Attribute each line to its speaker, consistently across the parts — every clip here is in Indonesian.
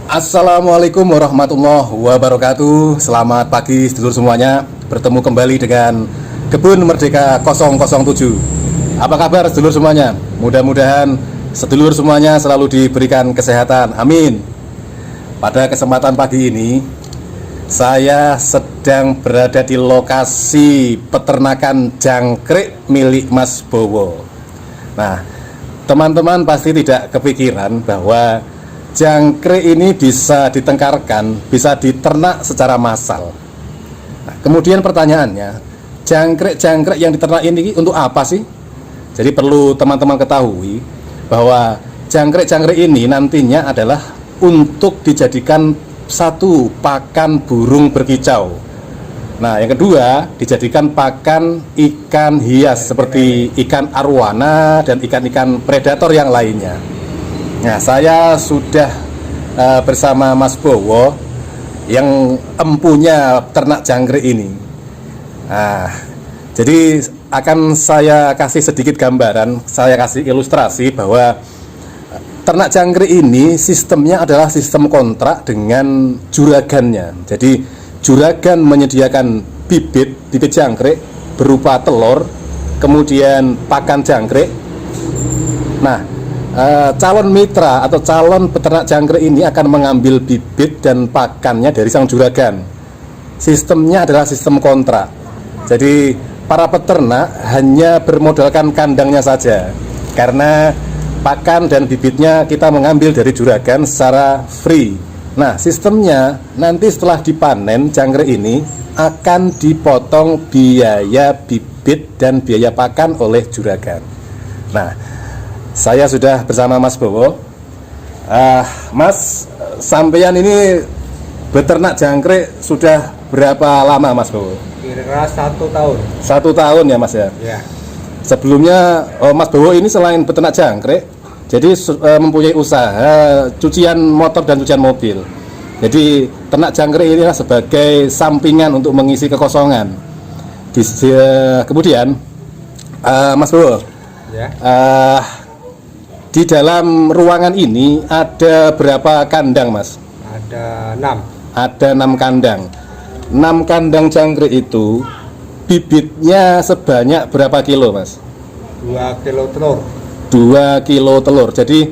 Speaker 1: Assalamualaikum warahmatullahi wabarakatuh. Selamat pagi sedulur semuanya. Bertemu kembali dengan Kebun Merdeka 007. Apa kabar sedulur semuanya? Mudah-mudahan sedulur semuanya selalu diberikan kesehatan. Amin. Pada kesempatan pagi ini saya sedang berada di lokasi peternakan jangkrik milik Mas Bowo. Nah, teman-teman pasti tidak kepikiran bahwa jangkrik ini bisa ditengkarkan, bisa diternak secara massal. Nah, kemudian pertanyaannya, jangkrik-jangkrik yang diternak ini untuk apa sih? Jadi perlu teman-teman ketahui bahwa jangkrik-jangkrik ini nantinya adalah untuk dijadikan satu pakan burung berkicau. Nah, yang kedua dijadikan pakan ikan hias seperti ikan arwana dan ikan-ikan predator yang lainnya. Nah, saya sudah bersama Mas Bowo yang empunya ternak jangkrik ini. Nah, jadi akan saya kasih sedikit gambaran, saya kasih ilustrasi bahwa ternak jangkrik ini sistemnya adalah sistem kontrak dengan juragannya. Jadi juragan menyediakan bibit jangkrik berupa telur, kemudian pakan jangkrik. Nah, calon mitra atau calon peternak jangkrik ini akan mengambil bibit dan pakannya dari sang juragan. Sistemnya adalah sistem kontrak. Jadi para peternak hanya bermodalkan kandangnya saja, karena pakan dan bibitnya kita mengambil dari juragan secara free. Nah, sistemnya nanti setelah dipanen jangkrik ini akan dipotong biaya bibit dan biaya pakan oleh juragan. Nah, saya sudah bersama Mas Bowo. Mas, sampean ini beternak jangkrik sudah berapa lama, Mas Bowo?
Speaker 2: Kira-kira 1 tahun.
Speaker 1: 1 tahun ya, Mas ya?
Speaker 2: Ya.
Speaker 1: Sebelumnya Mas Bowo ini selain beternak jangkrik, jadi mempunyai usaha cucian motor dan cucian mobil. Jadi ternak jangkrik ini sebagai sampingan untuk mengisi kekosongan. Kemudian Mas Bowo,
Speaker 2: Ya.
Speaker 1: di dalam ruangan ini ada berapa kandang, Mas?
Speaker 2: Ada 6.
Speaker 1: Ada 6 kandang. 6 kandang jangkrik itu bibitnya sebanyak berapa kilo, Mas?
Speaker 2: 2 kilo telur.
Speaker 1: 2 kilo telur. Jadi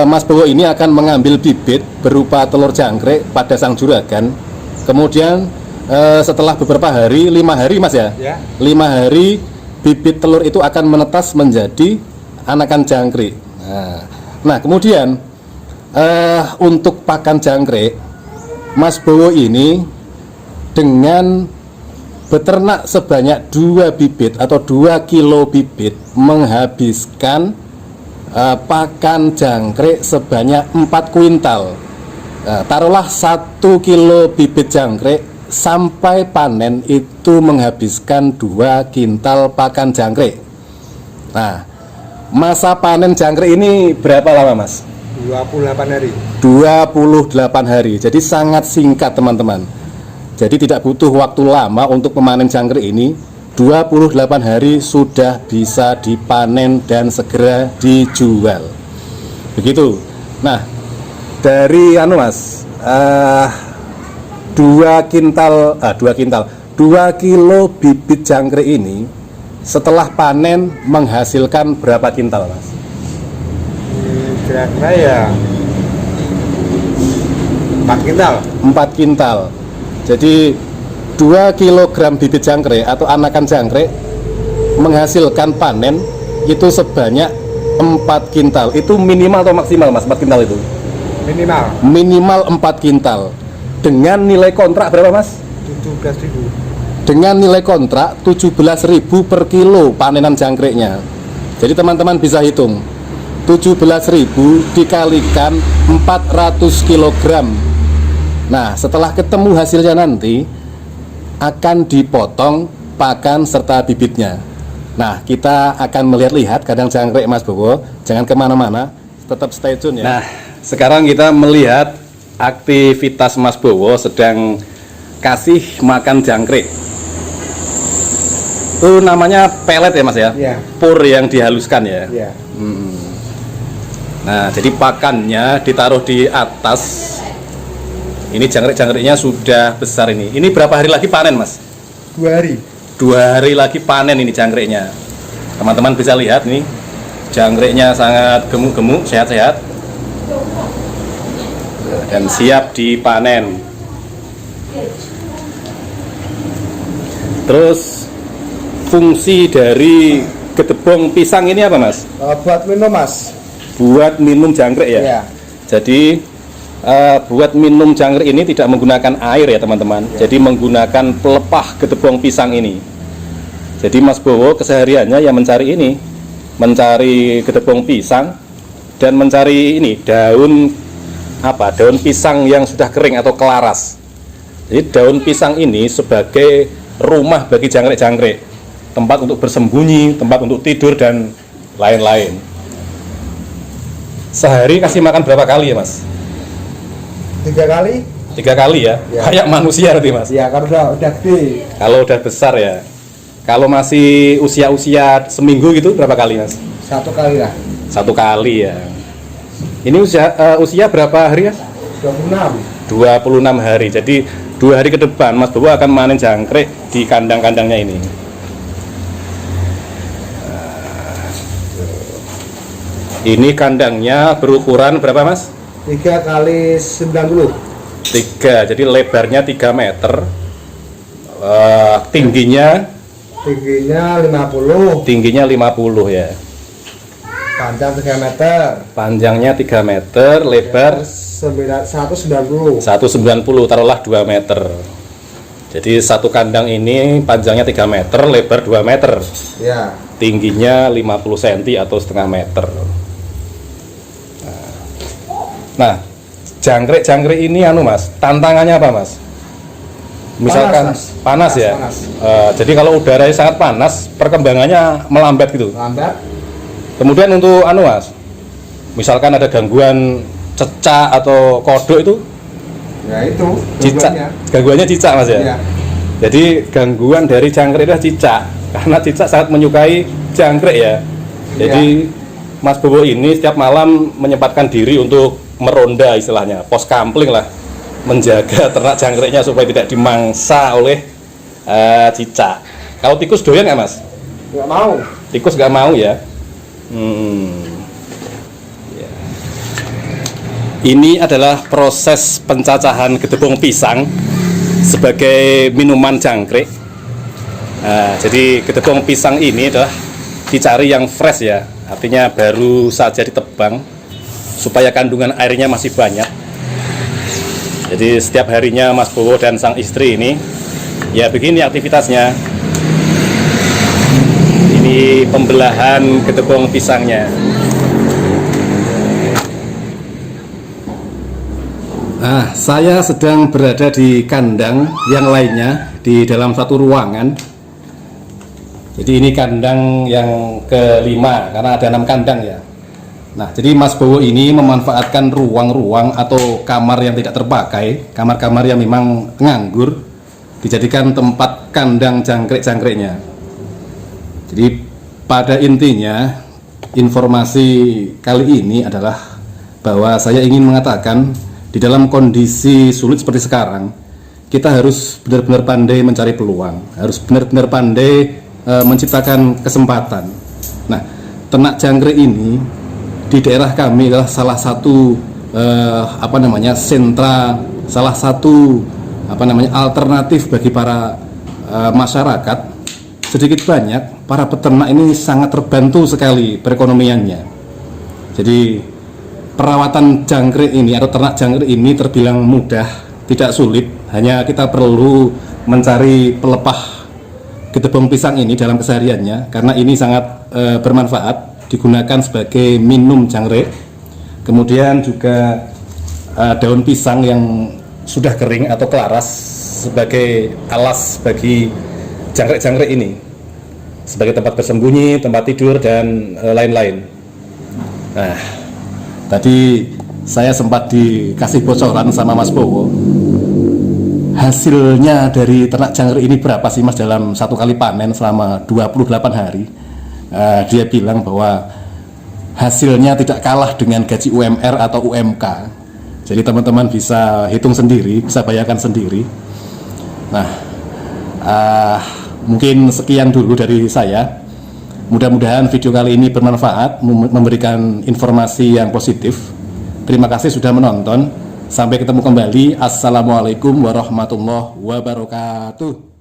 Speaker 1: Mas Bowo ini akan mengambil bibit berupa telur jangkrik pada sang juragan. Kemudian setelah beberapa hari, 5 hari, Mas ya?
Speaker 2: Ya.
Speaker 1: 5 hari bibit telur itu akan menetas menjadi anakan jangkrik. Nah, kemudian untuk pakan jangkrik, Mas Bowo ini dengan beternak sebanyak 2 bibit atau 2 kilo bibit menghabiskan pakan jangkrik sebanyak 4 kuintal. Taruhlah 1 kilo bibit jangkrik sampai panen itu menghabiskan 2 kintal pakan jangkrik. Nah, masa panen jangkrik ini berapa lama, Mas?
Speaker 2: 28 hari.
Speaker 1: 28 hari. Jadi sangat singkat, teman-teman. Jadi tidak butuh waktu lama untuk memanen jangkrik ini. 28 hari sudah bisa dipanen dan segera dijual. Begitu. Nah, dari Mas, 2 kilo bibit jangkrik ini setelah panen menghasilkan berapa kintal, Mas?
Speaker 2: Kira-kira ya 4 kintal.
Speaker 1: 4 kintal. Jadi 2 kilogram bibit jangkrik atau anakan jangkrik menghasilkan panen itu sebanyak 4 kintal. Itu minimal atau maksimal, Mas, 4 kintal itu?
Speaker 2: Minimal
Speaker 1: Minimal 4 kintal. Dengan nilai kontrak berapa, Mas?
Speaker 2: 17.000.
Speaker 1: Dengan nilai kontrak 17.000 per kilo panenan jangkriknya. Jadi teman-teman bisa hitung 17.000 dikalikan 400 kg. Nah, setelah ketemu hasilnya nanti akan dipotong pakan serta bibitnya. Nah, kita akan melihat-lihat kandang jangkrik Mas Bowo. Jangan kemana-mana, tetap stay tune ya. Nah, sekarang kita melihat aktivitas Mas Bowo sedang kasih makan jangkrik. Itu namanya pelet ya, Mas ya?
Speaker 2: Iya.
Speaker 1: Pur yang dihaluskan ya?
Speaker 2: Iya.
Speaker 1: Nah, jadi pakannya ditaruh di atas Ini jangkrik-jangriknya sudah besar ini. Ini berapa hari lagi panen, Mas?
Speaker 2: 2 hari.
Speaker 1: 2 hari lagi panen ini jangkriknya. Teman-teman bisa lihat nih, jangkriknya sangat gemuk-gemuk, sehat-sehat, dan siap dipanen. Terus fungsi dari gedebong pisang ini apa, Mas?
Speaker 2: Buat minum, Mas.
Speaker 1: Buat minum jangkrik ya?
Speaker 2: Iya.
Speaker 1: Jadi buat minum jangkrik ini tidak menggunakan air ya teman-teman. Jadi menggunakan pelepah gedebong pisang ini. Jadi Mas Bowo kesehariannya ya mencari ini, mencari gedebong pisang dan mencari ini daun daun pisang yang sudah kering atau kelaras. Jadi daun pisang ini sebagai rumah bagi jangkrik-jangkrik, tempat untuk bersembunyi, tempat untuk tidur dan lain-lain. Sehari kasih makan berapa kali ya, Mas?
Speaker 2: 3 kali.
Speaker 1: 3 kali ya?
Speaker 2: Ya.
Speaker 1: Kayak manusia berarti, Mas?
Speaker 2: Ya, kalau udah gede.
Speaker 1: Kalau udah besar ya. Kalau masih usia-usia seminggu gitu berapa kali, Mas?
Speaker 2: 1 kali lah.
Speaker 1: 1 kali ya. Ini usia berapa hari ya?
Speaker 2: 26.
Speaker 1: 26 hari. Jadi 2 hari ke depan Mas Bowo akan manen jangkrik di kandang-kandangnya ini. Ini kandangnya berukuran berapa, Mas?
Speaker 2: 3 kali 90.
Speaker 1: 3, jadi lebarnya 3 meter, tingginya
Speaker 2: 50.
Speaker 1: 50 ya.
Speaker 2: Panjang 3 meter.
Speaker 1: Panjangnya 3 meter, lebar
Speaker 2: 190.
Speaker 1: 190, taruhlah 2 meter. Jadi satu kandang ini panjangnya 3 meter, lebar 2 meter.
Speaker 2: Ya.
Speaker 1: Tingginya 50 cm atau setengah meter. Nah, jangkrik-jangkrik ini Mas, tantangannya apa, Mas? Misalkan panas ya.
Speaker 2: Panas.
Speaker 1: Jadi kalau udaranya sangat panas, perkembangannya melambat gitu.
Speaker 2: Lambat.
Speaker 1: Kemudian untuk Mas, misalkan ada gangguan cecak atau kodok itu,
Speaker 2: Ya itu.
Speaker 1: cicak, gangguannya cicak, Mas ya.
Speaker 2: Ya.
Speaker 1: Jadi gangguan dari jangkrik itu cicak, karena cicak sangat menyukai jangkrik ya. Jadi Mas Bowo ini setiap malam menyempatkan diri untuk meronda, istilahnya pos kampling lah, menjaga ternak jangkriknya supaya tidak dimangsa oleh cicak. Kalau tikus doyan nggak, Mas?
Speaker 2: Nggak mau.
Speaker 1: Tikus nggak mau ya. Ya. Ini adalah proses pencacahan gedebong pisang sebagai minuman jangkrik. Jadi gedebong pisang ini adalah dicari yang fresh ya, artinya baru saja ditebang supaya kandungan airnya masih banyak. Jadi setiap harinya Mas Bowo dan sang istri ini ya begini aktivitasnya. Ini pembelahan gedebong pisangnya. Saya sedang berada di kandang yang lainnya di dalam satu ruangan. Jadi ini kandang yang kelima karena ada 6 kandang ya. Nah, jadi Mas Bowo ini memanfaatkan ruang-ruang atau kamar yang tidak terpakai, kamar-kamar yang memang nganggur, dijadikan tempat kandang jangkrik-jangkriknya. Jadi pada intinya informasi kali ini adalah bahwa saya ingin mengatakan di dalam kondisi sulit seperti sekarang, kita harus benar-benar pandai mencari peluang, harus benar-benar pandai menciptakan kesempatan. Nah, ternak jangkrik ini di daerah kami adalah salah satu sentra, salah satu alternatif bagi para masyarakat. Sedikit banyak para peternak ini sangat terbantu sekali perekonomiannya. Jadi perawatan jangkrik ini atau ternak jangkrik ini terbilang mudah, tidak sulit. Hanya kita perlu mencari pelepah gedebong pisang ini dalam kesehariannya, karena ini sangat bermanfaat, digunakan sebagai minum jangkrik. Kemudian juga daun pisang yang sudah kering atau kelaras sebagai alas bagi jangkrik-jangkrik ini, sebagai tempat bersembunyi, tempat tidur dan lain-lain. Nah, tadi saya sempat dikasih bocoran sama Mas Bowo. Hasilnya dari ternak jangkrik ini berapa sih, Mas, dalam satu kali panen selama 28 hari? Dia bilang bahwa hasilnya tidak kalah dengan gaji UMR atau UMK. Jadi teman-teman bisa hitung sendiri, bisa bayangkan sendiri. Nah, mungkin sekian dulu dari saya. Mudah-mudahan video kali ini bermanfaat, memberikan informasi yang positif. Terima kasih sudah menonton. Sampai ketemu kembali. Assalamualaikum warahmatullahi wabarakatuh.